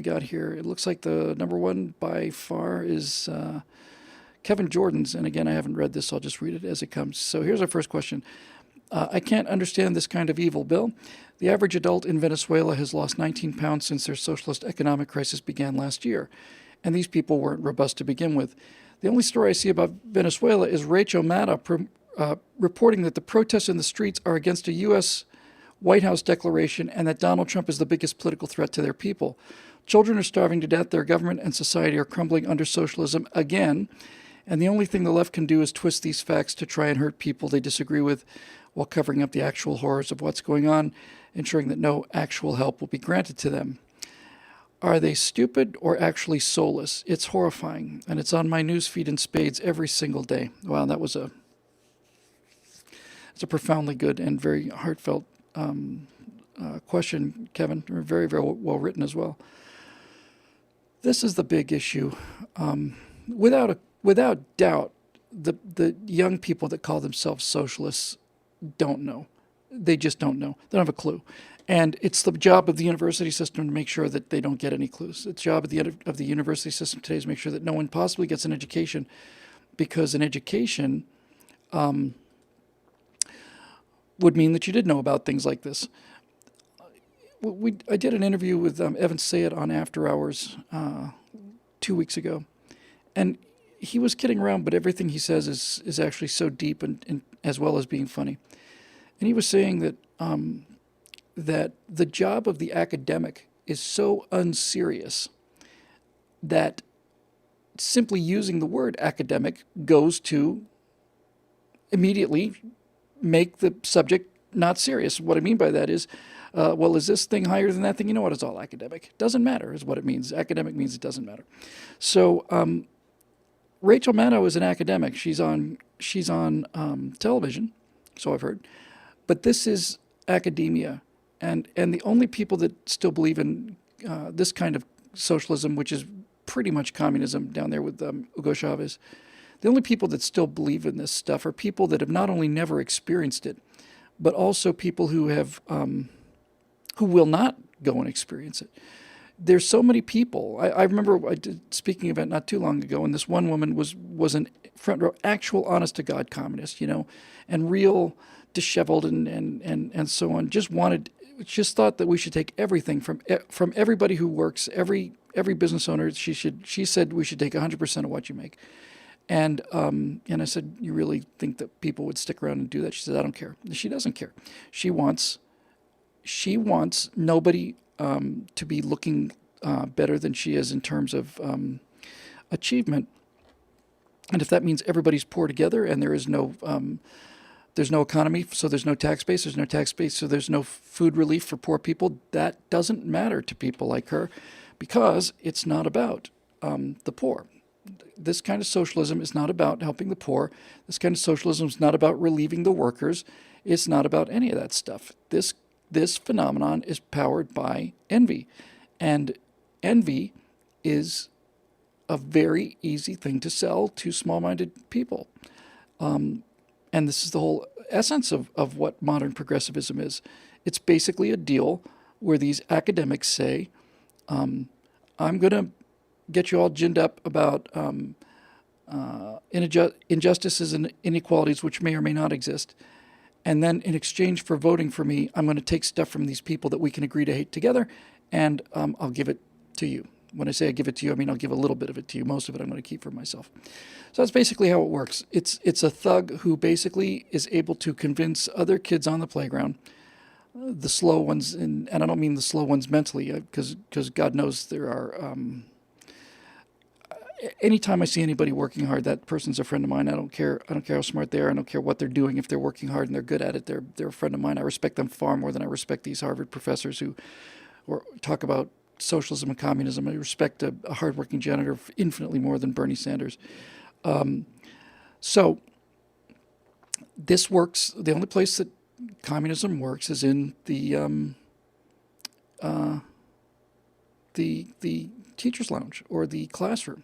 got here? It looks like the number one by far is Kevin Jordan's. And again, I haven't read this, so I'll just read it as it comes. So here's our first question. I can't understand this kind of evil, Bill. The average adult in Venezuela has lost 19 pounds since their socialist economic crisis began last year. And these people weren't robust to begin with. The only story I see about Venezuela is Rachel Maddow reporting that the protests in the streets are against a U.S. White House declaration and that Donald Trump is the biggest political threat to their people. Children are starving to death. Their government and society are crumbling under socialism again. And the only thing the left can do is twist these facts to try and hurt people they disagree with while covering up the actual horrors of what's going on, ensuring that no actual help will be granted to them. Are they stupid or actually soulless? It's horrifying, and it's on my news feed in spades every single day. Wow, it's a profoundly good and very heartfelt question, Kevin. Very, very well written as well. This is the big issue. Without doubt, the young people that call themselves socialists don't know. They just don't know. They don't have a clue. And it's the job of the university system to make sure that they don't get any clues. It's the job of the university system today is to make sure that no one possibly gets an education, because an education would mean that you did know about things like this. I did an interview with Evan Sayed on After Hours 2 weeks ago, and he was kidding around, but everything he says is actually so deep and as well as being funny. And he was saying that that the job of the academic is so unserious that simply using the word academic goes to immediately make the subject not serious. What I mean by that is, well, is this thing higher than that thing? You know what? It's all academic. Doesn't matter is what it means. Academic means it doesn't matter. So Rachel Maddow is an academic. She's on television, so I've heard. But this is academia. And the only people that still believe in this kind of socialism, which is pretty much communism down there with Hugo Chavez, the only people that still believe in this stuff are people that have not only never experienced it, but also people who have who will not go and experience it. There's so many people. I remember I did a speaking event not too long ago, and this one woman was an front row, actual honest to God communist, and real disheveled and so on. Just thought that we should take everything from everybody who works, every business owner. She said we should take 100% of what you make. And I said, you really think that people would stick around and do that? She said, I don't care. She doesn't care. She wants nobody to be looking better than she is in terms of achievement. And if that means everybody's poor together and there's no economy, so there's no tax base. There's no tax base, so there's no food relief for poor people. That doesn't matter to people like her, because it's not about the poor. This kind of socialism is not about helping the poor. This kind of socialism is not about relieving the workers. It's not about any of that stuff. This phenomenon is powered by envy, and envy is a very easy thing to sell to small-minded people. And this is the whole essence of what modern progressivism is. It's basically a deal where these academics say, I'm going to get you all ginned up about injustices and inequalities which may or may not exist. And then in exchange for voting for me, I'm going to take stuff from these people that we can agree to hate together, and I'll give it to you. When I say I give it to you, I mean I'll give a little bit of it to you. Most of it I'm going to keep for myself. So that's basically how it works. It's a thug who basically is able to convince other kids on the playground, the slow ones, and I don't mean the slow ones mentally, because God knows there are... anytime I see anybody working hard, that person's a friend of mine. I don't care how smart they are. I don't care what they're doing. If they're working hard and they're good at it, they're a friend of mine. I respect them far more than I respect these Harvard professors who talk about socialism and communism. I respect a hardworking janitor infinitely more than Bernie Sanders. So this works. The only place that communism works is in the teacher's lounge or the classroom.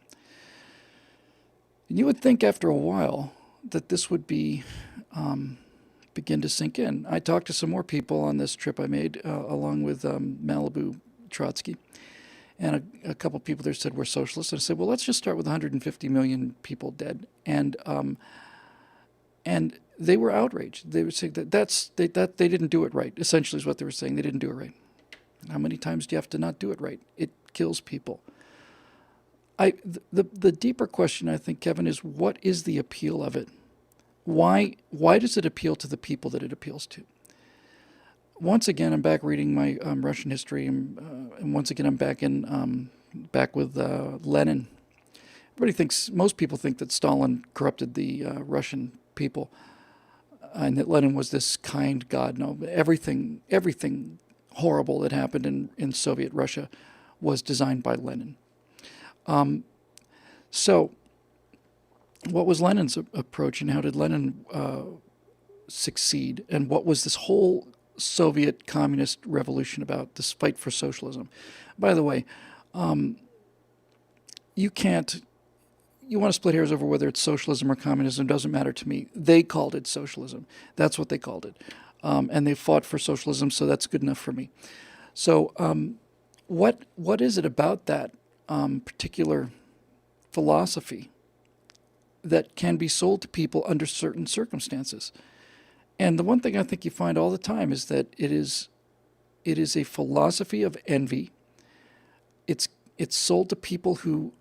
And you would think after a while that this would begin to sink in. I talked to some more people on this trip I made along with Malibu Trotsky. and a couple of people there said we're socialists. And I said, well, let's just start with 150 million people dead, and they were outraged. They were saying that they didn't do it right. Essentially, is what they were saying. They didn't do it right. How many times do you have to not do it right? It kills people. The deeper question, I think, Kevin, is what is the appeal of it? Why does it appeal to the people that it appeals to? Once again, I'm back reading my Russian history, and once again, I'm back with Lenin. Most people think that Stalin corrupted the Russian people, and that Lenin was this kind God. No, everything horrible that happened in Soviet Russia was designed by Lenin. So, what was Lenin's approach, and how did Lenin succeed? And what was this whole Soviet communist revolution about, this fight for socialism? By the way, you want to split hairs over whether it's socialism or communism, doesn't matter to me. They called it socialism. That's what they called it. And they fought for socialism, so that's good enough for me. So what is it about that particular philosophy that can be sold to people under certain circumstances? And the one thing I think you find all the time is that it is a philosophy of envy. It's sold to people who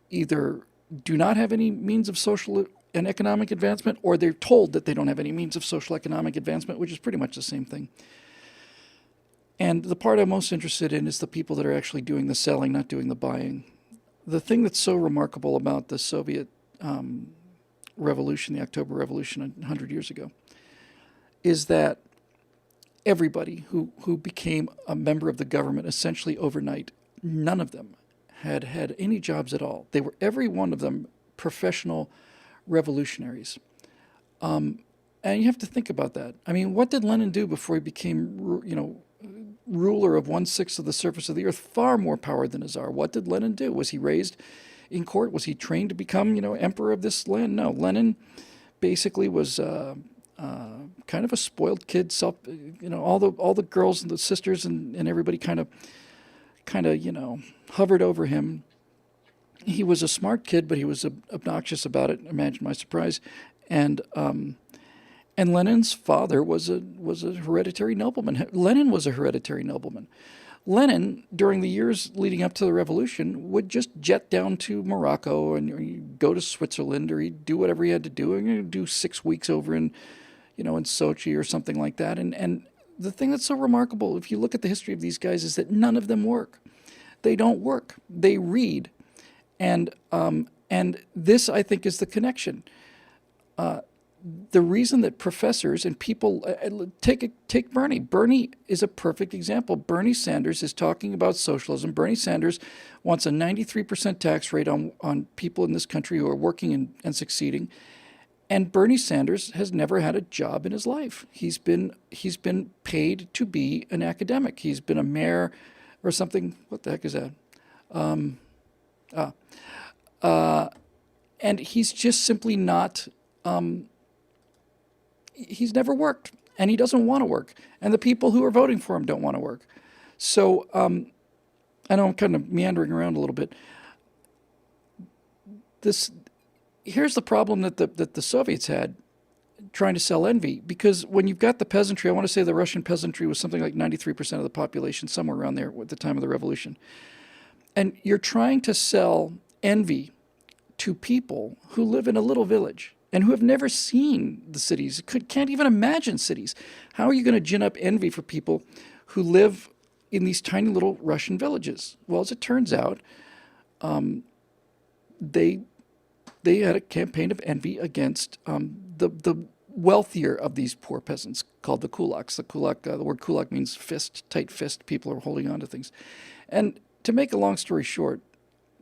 either do not have any means of social and economic advancement, or they're told that they don't have any means of social economic advancement, which is pretty much the same thing. And the part I'm most interested in is the people that are actually doing the selling, not doing the buying. The thing that's so remarkable about the Soviet revolution, the October Revolution 100 years ago, is that everybody who became a member of the government essentially overnight, none of them had any jobs at all. They were, every one of them, professional revolutionaries. And you have to think about that. I mean, what did Lenin do before he became, ruler of 1/6 of the surface of the earth? Far more power than a czar. What did Lenin do? Was he raised in court? Was he trained to become, emperor of this land? No. Lenin basically was kind of a spoiled kid. All the girls and the sisters and everybody kind of hovered over him. He was a smart kid, but he was obnoxious about it. Imagine my surprise. And Lenin's father was a hereditary nobleman. Lenin was a hereditary nobleman. Lenin, during the years leading up to the revolution, would just jet down to Morocco and he'd go to Switzerland, or he'd do whatever he had to do. And he'd do 6 weeks over in Sochi or something like that. And the thing that's so remarkable, if you look at the history of these guys, is that none of them work. They don't work. They read. And this, I think, is the connection. The reason that professors and people take Bernie. Bernie is a perfect example. Bernie Sanders is talking about socialism. Bernie Sanders wants a 93% tax rate on people in this country who are working and succeeding. And Bernie Sanders has never had a job in his life. He's been paid to be an academic. He's been a mayor or something. What the heck is that? And he's just simply not. He's never worked, and he doesn't want to work. And the people who are voting for him don't want to work. So I know I'm kind of meandering around a little bit. Here's the problem that the Soviets had trying to sell envy, because when you've got the peasantry, I want to say the Russian peasantry was something like 93% of the population, somewhere around there at the time of the revolution. And you're trying to sell envy to people who live in a little village and who have never seen the cities, can't even imagine cities. How are you going to gin up envy for people who live in these tiny little Russian villages? Well, as it turns out, they had a campaign of envy against the wealthier of these poor peasants, called the kulaks. The word kulak means fist, tight fist. People are holding on to things. And to make a long story short,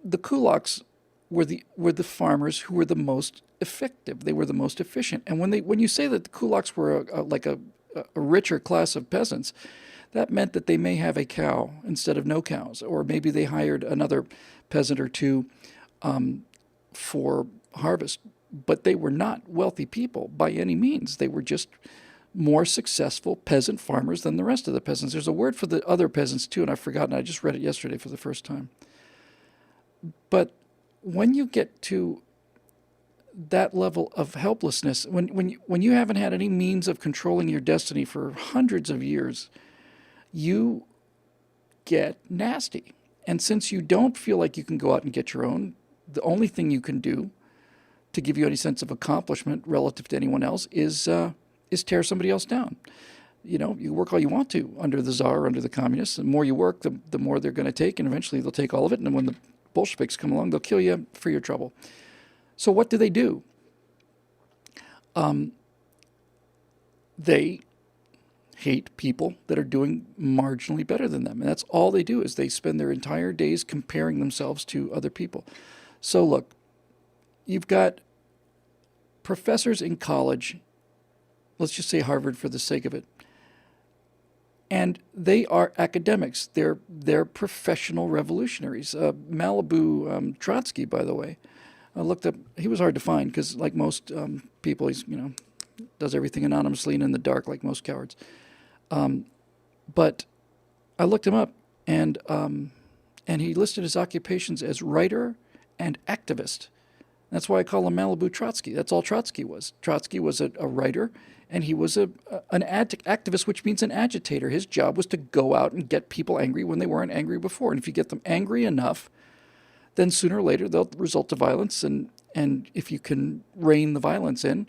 the kulaks were the farmers who were the most effective. They were the most efficient. And when you say that the kulaks were a richer class of peasants, that meant that they may have a cow instead of no cows, or maybe they hired another peasant or two for harvest. But they were not wealthy people by any means. They were just more successful peasant farmers than the rest of the peasants. There's a word for the other peasants too, and I've forgotten. I just read it yesterday for the first time. But when you get to that level of helplessness, when you haven't had any means of controlling your destiny for hundreds of years, you get nasty. And since you don't feel like you can go out and get your own, the only thing you can do to give you any sense of accomplishment relative to anyone else is tear somebody else down. You know, you work all you want to under the czar, under the communists. The more you work, the more they're going to take, and eventually they'll take all of it. And then when the Bolsheviks come along, they'll kill you for your trouble. So what do? They hate people that are doing marginally better than them. And that's all they do, is they spend their entire days comparing themselves to other people. So look, you've got professors in college, let's just say Harvard for the sake of it, and they are academics. They're professional revolutionaries. Malibu Trotsky, by the way, I looked up. He was hard to find because, like most people, he's does everything anonymously and in the dark, like most cowards. But I looked him up, and he listed his occupations as writer and activist. That's why I call him Malibu Trotsky. That's all Trotsky was. Trotsky was a writer, and he was an activist, which means an agitator. His job was to go out and get people angry when they weren't angry before. And if you get them angry enough, then sooner or later they'll result to violence. And if you can rein the violence in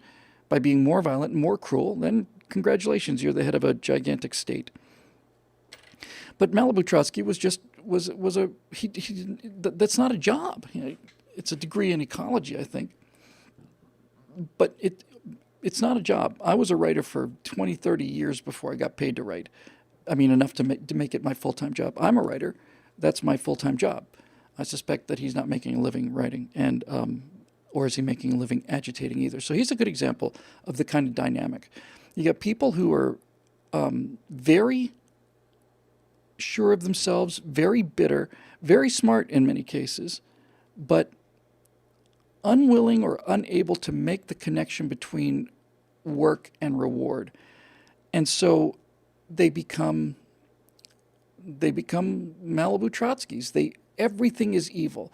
by being more violent and more cruel, then congratulations, you're the head of a gigantic state. But Malibu Trotsky that's not a job. It's a degree in ecology, I think. But it's not a job. I was a writer for 20, 30 years before I got paid to write. I mean, enough to make it my full-time job. I'm a writer. That's my full-time job. I suspect that he's not making a living writing, and or is he making a living agitating either. So he's a good example of the kind of dynamic. You got people who are very sure of themselves, very bitter, very smart in many cases, but unwilling or unable to make the connection between work and reward. And so they become Malibu Trotskys. Everything is evil.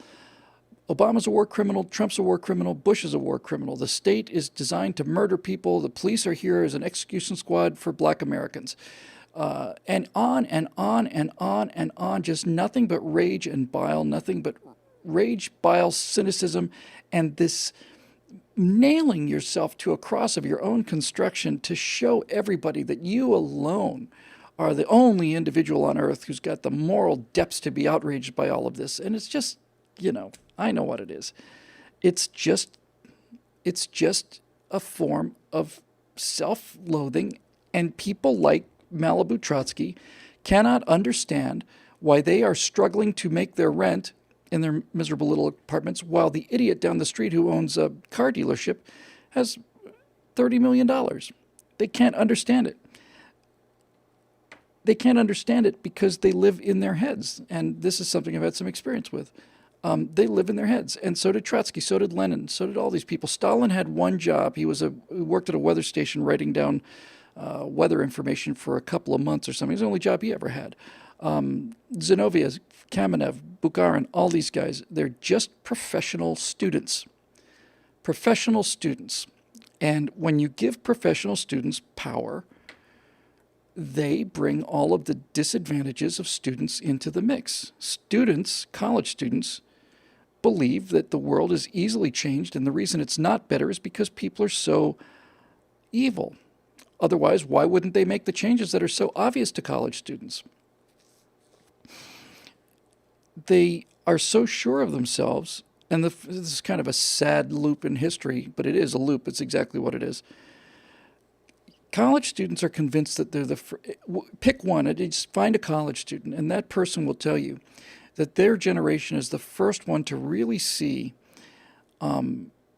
Obama's a war criminal, Trump's a war criminal, Bush is a war criminal. The state is designed to murder people. The police are here as an execution squad for black Americans. And on and on and on and on, just nothing but rage and bile, nothing but rage, bile, cynicism, and this nailing yourself to a cross of your own construction to show everybody that you alone are the only individual on earth who's got the moral depths to be outraged by all of this. And it's just, I know what it is. It's just a form of self-loathing, and people like Malibu Trotsky cannot understand why they are struggling to make their rent in their miserable little apartments, while the idiot down the street who owns a car dealership has $30 million. They can't understand it. They can't understand it because they live in their heads. And this is something I've had some experience with. They live in their heads. And so did Trotsky, so did Lenin, so did all these people. Stalin had one job. He worked at a weather station writing down weather information for a couple of months or something. It was the only job he ever had. Zinoviev, Kamenev, Bukharin, all these guys, they're just professional students. Professional students. And when you give professional students power, they bring all of the disadvantages of students into the mix. Students, college students, believe that the world is easily changed, and the reason it's not better is because people are so evil. Otherwise, why wouldn't they make the changes that are so obvious to college students? They are so sure of themselves, and this is kind of a sad loop in history, but it is a loop. It's exactly what it is. College students are convinced that they're pick one. Just find a college student, and that person will tell you that their generation is the first one to really see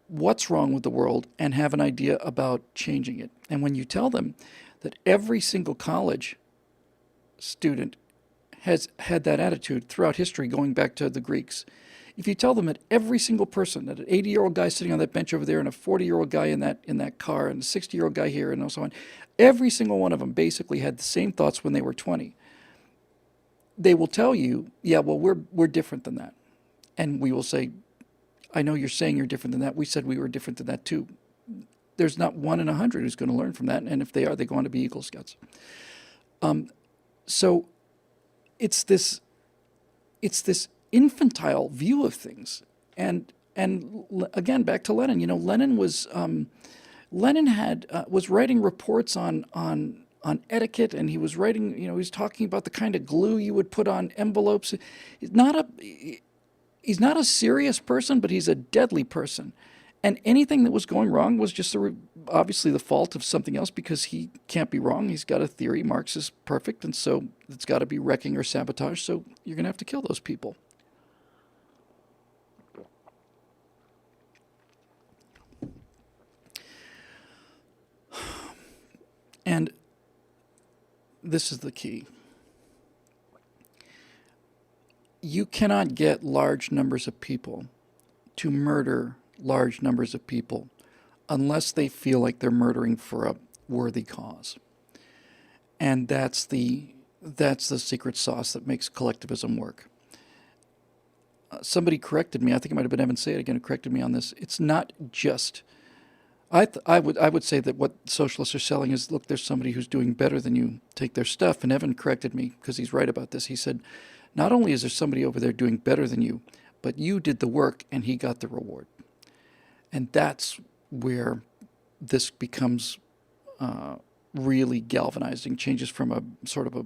what's wrong with the world and have an idea about changing it. And when you tell them that every single college student has had that attitude throughout history, going back to the Greeks, if you tell them that every single person, that an 80-year-old guy sitting on that bench over there, and a 40-year-old guy in that car, and a 60-year-old guy here, and so on, every single one of them basically had the same thoughts when they were 20. They will tell you, yeah, well, we're different than that. And we will say, I know you're saying you're different than that. We said we were different than that too. There's not 1 in 100 who's going to learn from that. And if they are, they go on to be Eagle Scouts. So it's this infantile view of things. And again, back to Lenin. Lenin was writing reports on etiquette, and he was writing. He was talking about the kind of glue you would put on envelopes. He's not a serious person, but he's a deadly person. And anything that was going wrong was just obviously the fault of something else, because he can't be wrong. He's got a theory. Marx is perfect, and so it's got to be wrecking or sabotage, so you're going to have to kill those people. And this is the key. You cannot get large numbers of people to murder large numbers of people unless they feel like they're murdering for a worthy cause. And that's the secret sauce that makes collectivism work. Somebody corrected me. I think it might have been Evan Say It again who corrected me on this. It's not just. I would say that what socialists are selling is, look, there's somebody who's doing better than you. Take their stuff. And Evan corrected me because he's right about this. He said, not only is there somebody over there doing better than you, but you did the work and he got the reward. And that's where this becomes really galvanizing, changes from a sort of a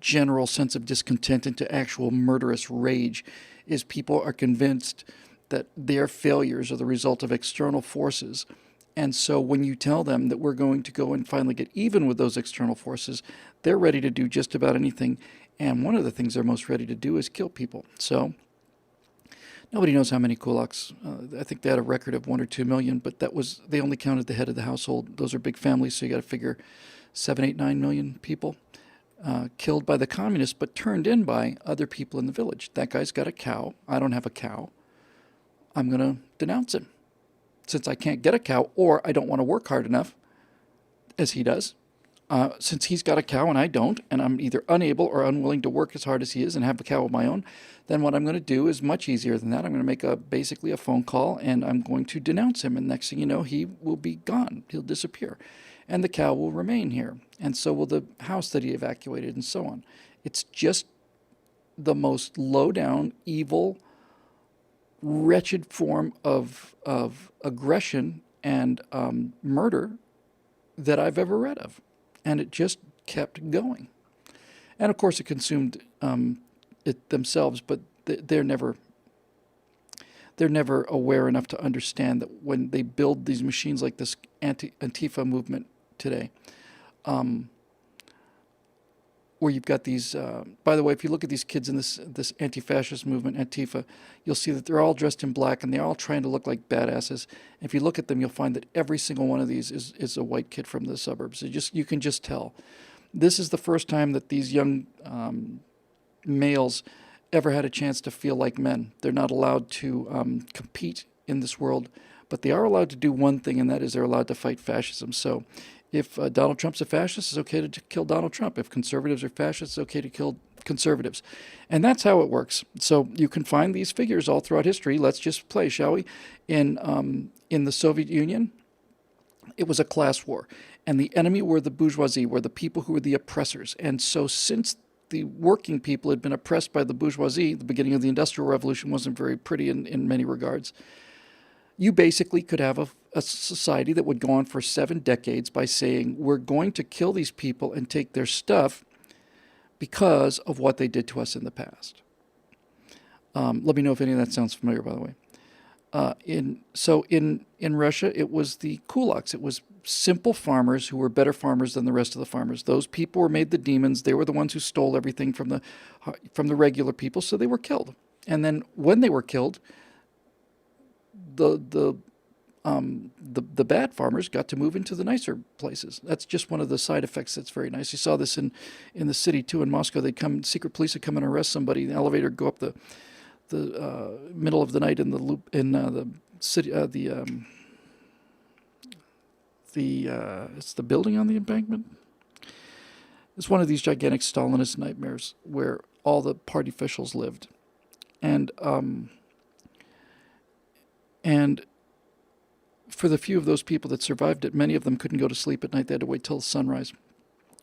general sense of discontent into actual murderous rage, is people are convinced that their failures are the result of external forces. And so when you tell them that we're going to go and finally get even with those external forces, they're ready to do just about anything. And one of the things they're most ready to do is kill people. So nobody knows how many kulaks. I think they had a record of 1 or 2 million, but they only counted the head of the household. Those are big families, so you got to figure 7, 8, 9 million people killed by the communists, but turned in by other people in the village. That guy's got a cow. I don't have a cow. I'm going to denounce him. Since I can't get a cow, or I don't want to work hard enough, as he does, since he's got a cow and I don't, and I'm either unable or unwilling to work as hard as he is and have a cow of my own, then what I'm going to do is much easier than that. I'm going to make basically a phone call, and I'm going to denounce him. And next thing you know, he will be gone. He'll disappear. And the cow will remain here. And so will the house that he evacuated, and so on. It's just the most low-down, evil, wretched form of aggression and murder that I've ever read of. And it just kept going. And of course it consumed it themselves, but they're never aware enough to understand that when they build these machines like this Antifa movement today, where you've got these, by the way, if you look at these kids in this anti-fascist movement, Antifa, you'll see that they're all dressed in black and they're all trying to look like badasses. And if you look at them, you'll find that every single one of these is a white kid from the suburbs. You can just tell. This is the first time that these young males ever had a chance to feel like men. They're not allowed to compete in this world, but they are allowed to do one thing, and that is they're allowed to fight fascism. So if Donald Trump's a fascist, it's okay to kill Donald Trump. If conservatives are fascists, it's okay to kill conservatives. And that's how it works. So you can find these figures all throughout history. Let's just play, shall we? In the Soviet Union, it was a class war. And the enemy were the bourgeoisie, were the people who were the oppressors. And so since the working people had been oppressed by the bourgeoisie, the beginning of the Industrial Revolution wasn't very pretty in many regards. You basically could have a society that would go on for 7 decades by saying, we're going to kill these people and take their stuff because of what they did to us in the past. Let me know if any of that sounds familiar, by the way. In Russia, it was the kulaks. It was simple farmers who were better farmers than the rest of the farmers. Those people were made the demons. They were the ones who stole everything from the regular people, so they were killed. And then when they were killed, the bad farmers got to move into the nicer places. That's just one of the side effects that's very nice. You saw this in the city too. In Moscow, secret police would come and arrest somebody in the elevator, go up the middle of the night in the loop in the city, it's the building on the embankment. It's one of these gigantic Stalinist nightmares where all the party officials lived, and for the few of those people that survived it, many of them couldn't go to sleep at night. They had to wait till sunrise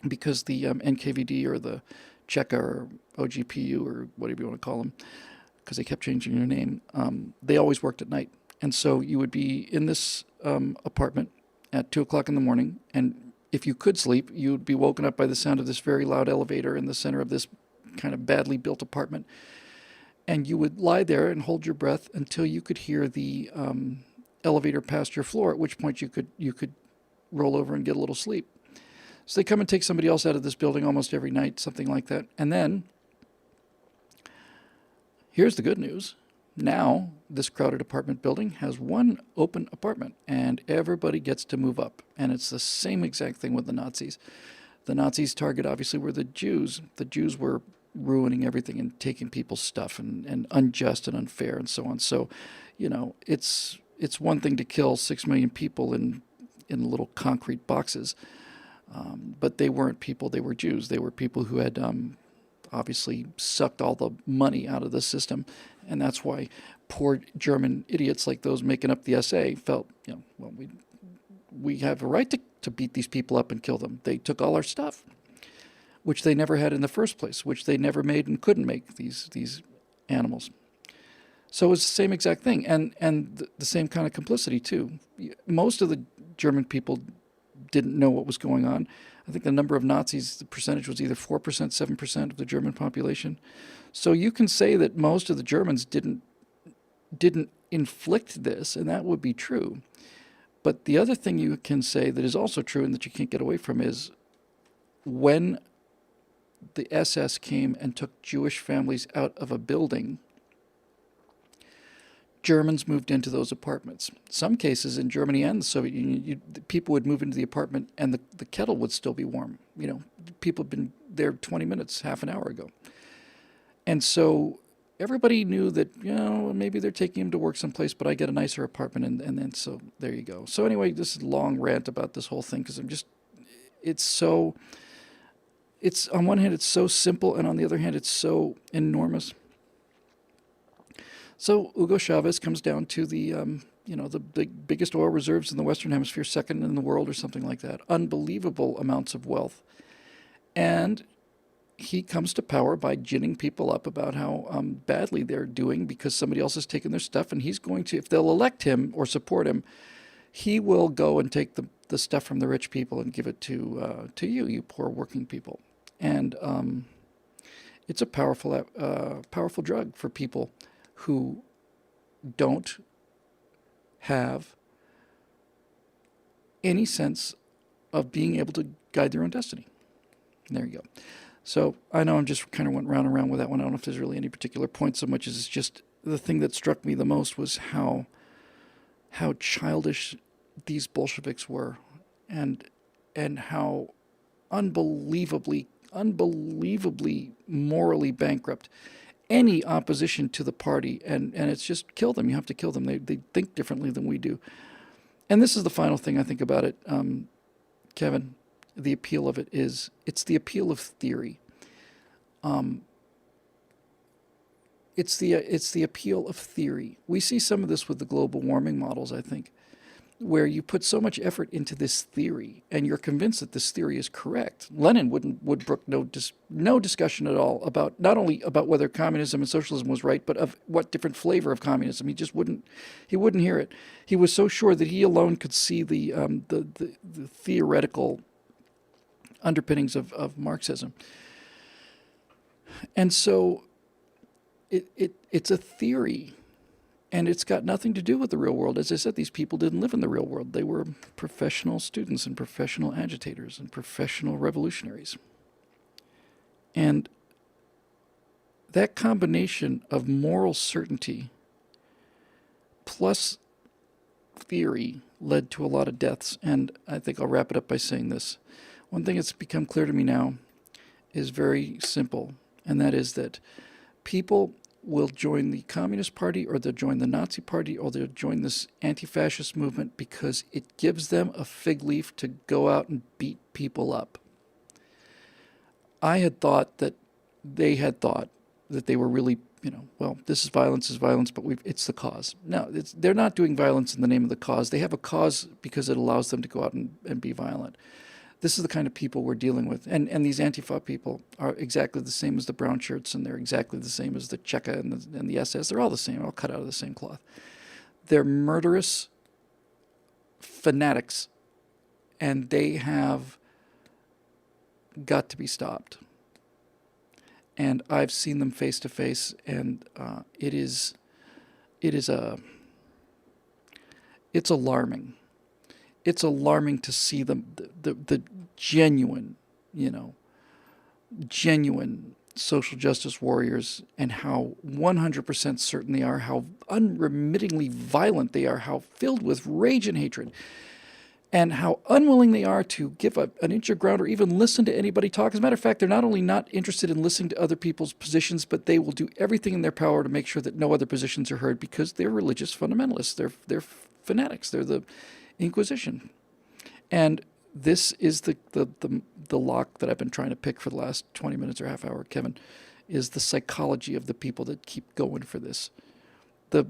because the NKVD or the Cheka or OGPU or whatever you want to call them, because they kept changing their name, they always worked at night. And so you would be in this apartment at 2 o'clock in the morning, and if you could sleep, you'd be woken up by the sound of this very loud elevator in the center of this kind of badly built apartment. And you would lie there and hold your breath until you could hear the elevator past your floor, at which point you could roll over and get a little sleep. So they come and take somebody else out of this building almost every night, something like that. And then, here's the good news. Now, this crowded apartment building has one open apartment, and everybody gets to move up. And it's the same exact thing with the Nazis. The Nazis' target, obviously, were the Jews. The Jews were ruining everything and taking people's stuff and unjust and unfair and so on. So, it's one thing to kill 6 million people in little concrete boxes. But they weren't people, they were Jews. They were people who had obviously sucked all the money out of the system. And that's why poor German idiots like those making up the SA felt, well, we have a right to beat these people up and kill them. They took all our stuff, which they never had in the first place, which they never made and couldn't make, these animals. So it's the same exact thing, and the same kind of complicity, too. Most of the German people didn't know what was going on. I think the number of Nazis, the percentage was either 4%, 7% of the German population. So you can say that most of the Germans didn't inflict this, and that would be true. But the other thing you can say that is also true and that you can't get away from is when the SS came and took Jewish families out of a building, Germans moved into those apartments. Some cases in Germany and the Soviet Union, people would move into the apartment and the kettle would still be warm. People had been there 20 minutes, half an hour ago. And so everybody knew that, maybe they're taking him to work someplace, but I get a nicer apartment, and then so there you go. So anyway, this is a long rant about this whole thing because it's on one hand, it's so simple, and on the other hand, it's so enormous. So Hugo Chavez comes down to the biggest oil reserves in the Western Hemisphere, second in the world or something like that. Unbelievable amounts of wealth. And he comes to power by ginning people up about how badly they're doing because somebody else has taken their stuff, and he's going to, if they'll elect him or support him, he will go and take the stuff from the rich people and give it to you poor working people. And it's a powerful drug for people who don't have any sense of being able to guide their own destiny. There you go. So I know I'm just kind of went round and round with that one. I don't know if there's really any particular point so much as it's just the thing that struck me the most was how childish these Bolsheviks were and how unbelievably morally bankrupt any opposition to the party, and it's just kill them. You have to kill them. They think differently than we do. And this is the final thing I think about it, Kevin. The appeal of it is, it's the appeal of theory. It's the appeal of theory. We see some of this with the global warming models, I think, where you put so much effort into this theory and you're convinced that this theory is correct. Lenin would brook no discussion at all about not only about whether communism and socialism was right, but of what different flavor of communism. He just wouldn't hear it. He was so sure that he alone could see the theoretical underpinnings of Marxism. And so it's a theory. And it's got nothing to do with the real world. As I said, these people didn't live in the real world. They were professional students and professional agitators and professional revolutionaries. And that combination of moral certainty plus theory led to a lot of deaths. And I think I'll wrap it up by saying this. One thing that's become clear to me now is very simple, and that is that people will join the Communist Party, or they'll join the Nazi Party, or they'll join this anti-fascist movement because it gives them a fig leaf to go out and beat people up. I had thought that they were really, well, this is violence, but it's the cause. No, they're not doing violence in the name of the cause. They have a cause because it allows them to go out and be violent. This is the kind of people we're dealing with. And these Antifa people are exactly the same as the brown shirts, and they're exactly the same as the Cheka and the SS. They're all the same, all cut out of the same cloth. They're murderous fanatics, and they have got to be stopped. And I've seen them face to face, and it's alarming. It's alarming to see the genuine, genuine social justice warriors, and how 100% certain they are, how unremittingly violent they are, how filled with rage and hatred, and how unwilling they are to give an inch of ground or even listen to anybody talk. As a matter of fact, they're not only not interested in listening to other people's positions, but they will do everything in their power to make sure that no other positions are heard, because they're religious fundamentalists. They're fanatics. They're the Inquisition. And this is the lock that I've been trying to pick for the last 20 minutes or half hour, Kevin, is the psychology of the people that keep going for this. The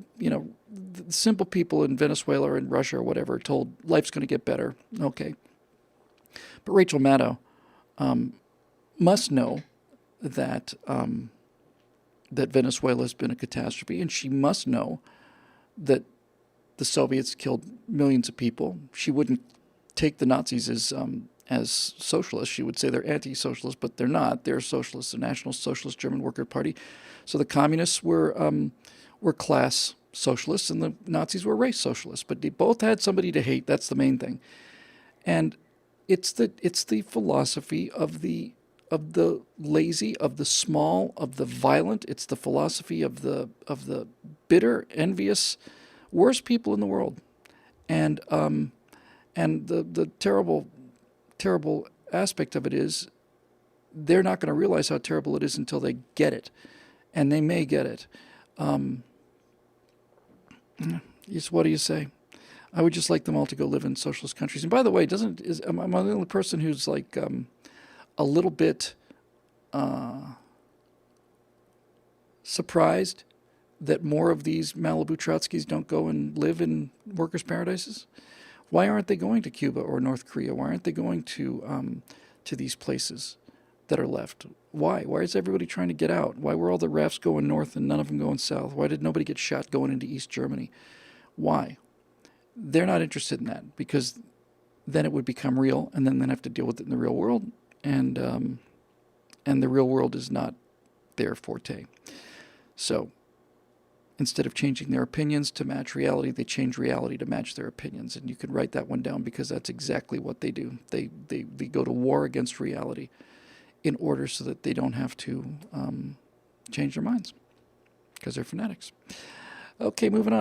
simple people in Venezuela or in Russia or whatever are told life's going to get better. Okay. But Rachel Maddow must know that that Venezuela has been a catastrophe, and she must know that the Soviets killed millions of people. She wouldn't take the Nazis as socialists. She would say they're anti-socialist, but they're not. They're socialists, the National Socialist German Worker Party. So the communists were class socialists, and the Nazis were race socialists. But they both had somebody to hate. That's the main thing. And it's the philosophy of the lazy, of the small, of the violent. It's the philosophy of the bitter, envious, worst people in the world. And the terrible aspect of it is they're not going to realize how terrible it is until they get it, and they may get it. What do you say? I would just like them all to go live in socialist countries. And by the way, am I the only person who's like a little bit surprised that more of these Malibu Trotskys don't go and live in workers' paradises? Why aren't they going to Cuba or North Korea? Why aren't they going to these places that are left? Why? Why is everybody trying to get out? Why were all the rafts going north and none of them going south? Why did nobody get shot going into East Germany? Why? They're not interested in that, because then it would become real, and then they'd have to deal with it in the real world, and the real world is not their forte. So instead of changing their opinions to match reality, they change reality to match their opinions. And you can write that one down, because that's exactly what they do. They go to war against reality in order so that they don't have to change their minds, because they're fanatics. Okay, moving on.